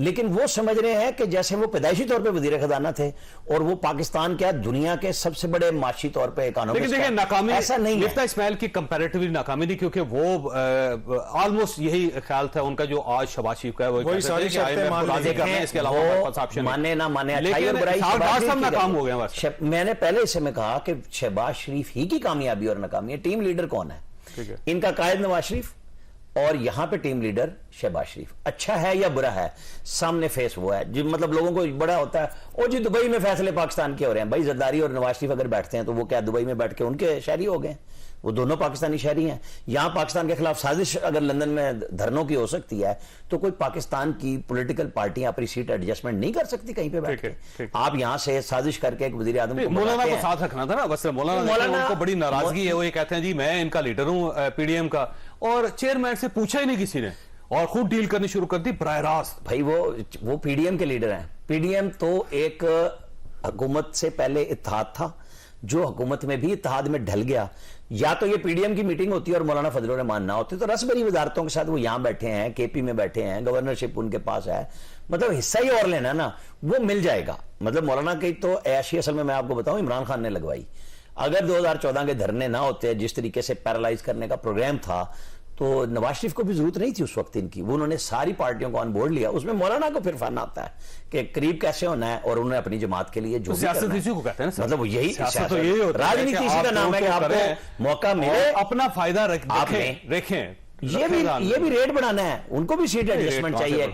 لیکن وہ سمجھ رہے ہیں کہ جیسے وہ پیدائشی طور پہ وزیر خزانہ تھے اور وہ پاکستان کیا دنیا کے سب سے بڑے معاشی طور پہ اکانومسٹ، لیکن دیکھیں ناکامی ایسا نہیں ہے۔ مفتاح اسماعیل کی کمپیریٹیولی ناکامی نہیں، کیونکہ وہ آلموسٹ یہی خیال تھا ان کا جو آج شہباز شریف کا ہے، وہی ساری شرطیں راضی کرنے ہیں، اس کے علاوہ مانے نہ مانے اچھائی اور برائی ناکام ہو گئے۔ میں نے پہلے اسے میں کہا کہ شہباز شریف ہی کی کامیابی اور ناکامی ہے، ٹیم لیڈر کون ہے؟ ان کا قائد نواز شریف اور یہاں پہ ٹیم لیڈر شہباز شریف، اچھا ہے یا برا ہے سامنے فیس ہوا ہے جو مطلب لوگوں کو بڑا ہوتا ہے او جی دبئی میں فیصلے پاکستان کے ہو رہے ہیں، بھائی زرداری اور نواز شریف اگر بیٹھتے ہیں تو وہ کیا دبئی میں بیٹھ کے ان کے شہری ہو گئے؟ وہ دونوں پاکستانی شہری ہیں۔ یہاں پاکستان کے خلاف سازش اگر لندن میں دھرنوں کی ہو سکتی ہے تو کوئی پاکستان کی پولیٹیکل پارٹیاں اپنی سیٹ ایڈجسٹمنٹ نہیں کر سکتی کہیں پہ بیٹھ کے؟ آپ یہاں سے سازش کر کے ایک وزیر اعظم کو مولانا کو ساتھ رکھنا تھا نا، بس مولانا کو بڑی ناراضگی ہے، وہ یہ کہتے ہیں جی میں ان کا لیڈر ہوں پی ڈی ایم کا، اور چیئرمین سے پوچھا ہی نہیں کسی نے اور خود ڈیل کرنی شروع کر دی براہ راست۔ بھائی وہ پی ڈی ایم کے لیڈر ہیں۔ پی ڈی ایم تو ایک حکومت سے پہلے اتحاد تھا جو حکومت میں بھی اتحاد میں ڈھل گیا۔ یا تو یہ پی ڈی ایم کی میٹنگ ہوتی ہے اور مولانا فضل الرحمان نہ ہوتے تو رس بھری وزارتوں کے ساتھ وہ یہاں بیٹھے ہیں، کے پی میں بیٹھے ہیں، گورنرشپ ان کے پاس ہے، مطلب حصہ ہی اور لینا نا وہ مل جائے گا۔ مطلب مولانا کی تو عیاشی اصل میں آپ کو بتاؤں عمران خان نے لگوائی۔ اگر 2014 کے دھرنے نہ ہوتے جس طریقے سے پیرالائز کرنے کا پروگرام تھا تو نواز شریف کو بھی ضرورت نہیں تھی اس وقت ان کی، وہ انہوں نے ساری پارٹیوں کو آن بورڈ لیا۔ اس میں مولانا کو پھر فن آتا ہے کہ قریب کیسے ہونا ہے اور انہوں نے اپنی جماعت کے لیے جو سیاست اسی کو کہتے ہیں نا، مطلب یہی راجنیتی اسی کا نام ہے کہ آپ کو موقع ملے اپنا فائدہ رکھیں۔ یہ بھی ریٹ بڑھانا ہے، ان کو بھی سیٹ ایڈجسٹمنٹ چاہیے،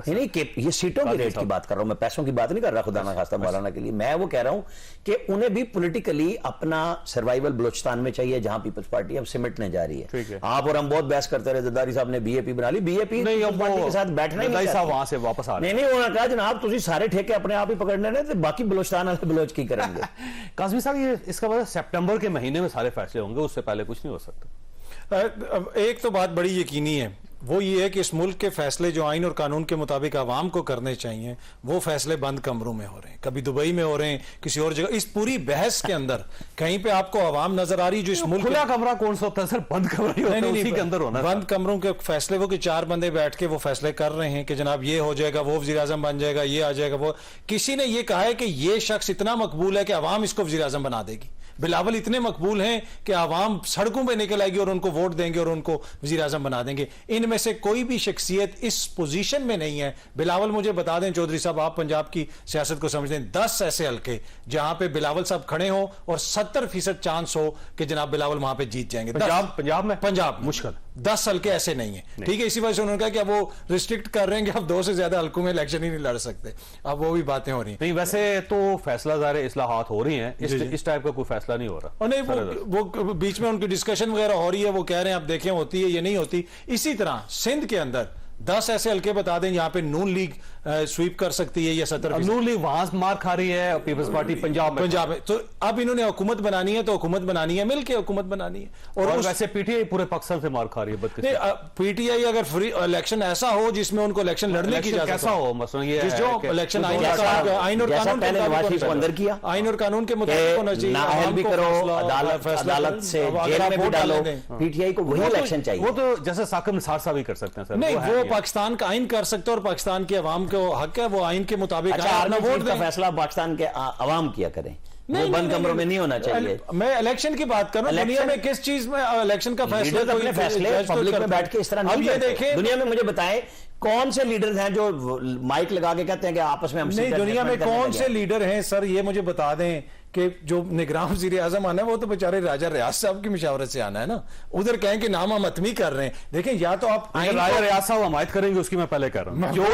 نہیں کہ یہ سیٹوں کی ریٹ کی بات کر رہا ہوں میں، پیسوں کی بات نہیں کر رہا خدا نہ خواستہ مولانا کے لیے، میں وہ کہہ رہا ہوں کہ انہیں بھی پولیٹیکلی اپنا سروائیول بلوچستان میں چاہیے جہاں پیپلز پارٹی اب سمٹنے جا رہی ہے۔ آپ اور ہم بہت بحث کرتے رہے، زرداری صاحب نے بی اے پی بنا لی، بی اے پی پارٹی کے ساتھ بیٹھنا ہی نہیں صاحب وہاں سے واپس آ رہے نہیں انہوں نے کہا جناب تسی سارے ٹھیکے اپنے آپ ہی پکڑنے نے تو باقی بلوچستان والے بلوچ کی کریں گے۔ قاسمی صاحب یہ اس کا مطلب سپٹمبر کے مہینے میں سارے فیصلے ہوں گے، اس سے پہلے کچھ نہیں ہو سکتا؟ ایک تو بات بڑی یقینی ہے، وہ یہ ہے کہ اس ملک کے فیصلے جو آئین اور قانون کے مطابق عوام کو کرنے چاہیے وہ فیصلے بند کمروں میں ہو رہے ہیں، کبھی دبئی میں ہو رہے ہیں، کسی اور جگہ۔ اس پوری بحث کے اندر کہیں پہ آپ کو عوام نظر آ رہی جو اس ملک کھلا کمرہ کون سا ہوتا ہے سر؟ بند کمرہ ہی ہوتا ہے، اسی کے اندر ہونا۔ بند کمروں کے فیصلے وہ کہ 4 بندے بیٹھ کے وہ فیصلے کر رہے ہیں کہ جناب یہ ہو جائے گا، وہ وزیر اعظم بن جائے گا، یہ آ جائے گا، وہ کسی نے یہ کہا ہے کہ یہ شخص اتنا مقبول ہے کہ عوام اس کو وزیر اعظم بنا دے گی۔ بلاول اتنے مقبول ہیں کہ عوام سڑکوں پہ نکل آئے گی اور ان کو ووٹ دیں گے اور ان کو وزیر اعظم بنا دیں گے۔ ان میں سے کوئی بھی شخصیت اس پوزیشن میں نہیں ہے۔ بلاول مجھے بتا دیں چودھری صاحب، آپ پنجاب کی سیاست کو سمجھتے ہیں، 10 ایسے حلقے جہاں پہ بلاول صاحب کھڑے ہوں اور 70% چانس ہو کہ جناب بلاول وہاں پہ جیت جائیں گے۔ پنجاب مشکل 10 حلقے ایسے نہیں ہیں، ٹھیک ہے۔ اسی وجہ سے انہوں نے کہا کہ وہ ریسٹرکٹ کر رہے ہیں کہ اب 2 سے زیادہ حلقوں میں الیکشن ہی نہیں لڑ سکتے، اب وہ بھی باتیں ہو رہی ہیں۔ نہیں ویسے تو فیصلہ ظاہر اصلاحات ہو رہی ہیں، اس ٹائپ کا کوئی فیصلہ نہیں ہو رہا، اور نہیں وہ بیچ میں ان کی ڈسکشن وغیرہ ہو رہی ہے، وہ کہہ رہے ہیں اب دیکھیں ہوتی ہے یہ نہیں ہوتی۔ اسی طرح سندھ کے اندر 10 ایسے حلقے بتا دیں جہاں پہ نون لیگ سویپ کر سکتی ہے یا 70%۔ نون لیگ وہاں مار کھا رہی ہے، پیپلز پارٹی پنجاب میں، تو اب انہوں نے حکومت بنانی ہے تو حکومت بنانی ہے، مل کے حکومت بنانی ہے۔ اور ویسے پی ٹی آئی پورے پاکستان سے مار کھا رہی ہے۔ پی ٹی آئی اگر فری الیکشن ایسا ہو جس میں ان کو الیکشن لڑنے کی اجازت کیسا ہو، مثلا یہ جو الیکشن آئین اور قانون کے مطابق ہونا چاہیے، نااہل بھی کرو، عدالت سے جیل میں بھی ڈالو، پی ٹی آئی کو وہی الیکشن چاہیے۔ وہ تو جیسے ثاقب نثار صاحب ہی کر سکتے ہیں سر، نہیں وہ پاکستان کا آئین کر سکتے اور پاکستان کے عوام کو حق ہے وہ آئین کے مطابق اپنا ووٹ کا فیصلہ پاکستان کے عوام کیا کریں، بند کمروں میں نہیں ہونا چاہیے۔ میں الیکشن کی بات کر رہا ہوں، دنیا میں کس چیز میں الیکشن کا فیصلہ اپنے فیصلے پبلک میں بیٹھ کے اس طرح نہیں کرتے۔ دنیا میں مجھے بتائیں کون سے لیڈرز ہیں جو مائک لگا کے کہتے ہیں کہ آپس میں ہم نہیں، دنیا میں کون سے لیڈر ہیں سر یہ مجھے بتا دیں کہ جو نگراں وزیر اعظم آنا ہے وہ تو بیچارے راجہ ریاض صاحب کی مشاورت سے آنا ہے نا، ادھر کہیں کہ نام ہم حتمی کر رہے ہیں۔ دیکھیں یا تو آپ راجہ ریاض صاحب حمایت کریں گے، اس کی میں پہلے کہہ رہا ہوں، جو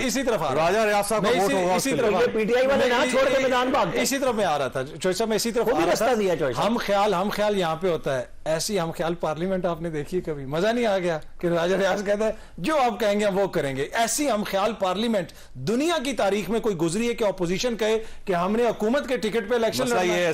اسی طرف راجہ ریاض صاحب اسی طرف پی ٹی آئی والے نہ چھوڑ کے میدان بھاگ، اسی طرف میں آ رہا تھا چوہے صاحب، میں اسی طرف ہم خیال یہاں پہ ہوتا ہے، ایسی ہم خیال پارلیمنٹ آپ نے دیکھی کبھی؟ مزہ نہیں آ گیا کہ راجہ ریاض کہتا ہے جو آپ کہیں گے وہ کریں گے؟ ایسی ہم خیال پارلیمنٹ دنیا کی تاریخ میں کوئی گزری ہے کہ اپوزیشن کہے کہ ہم نے حکومت کے ٹکٹ پہ الیکشن لڑنا ہے؟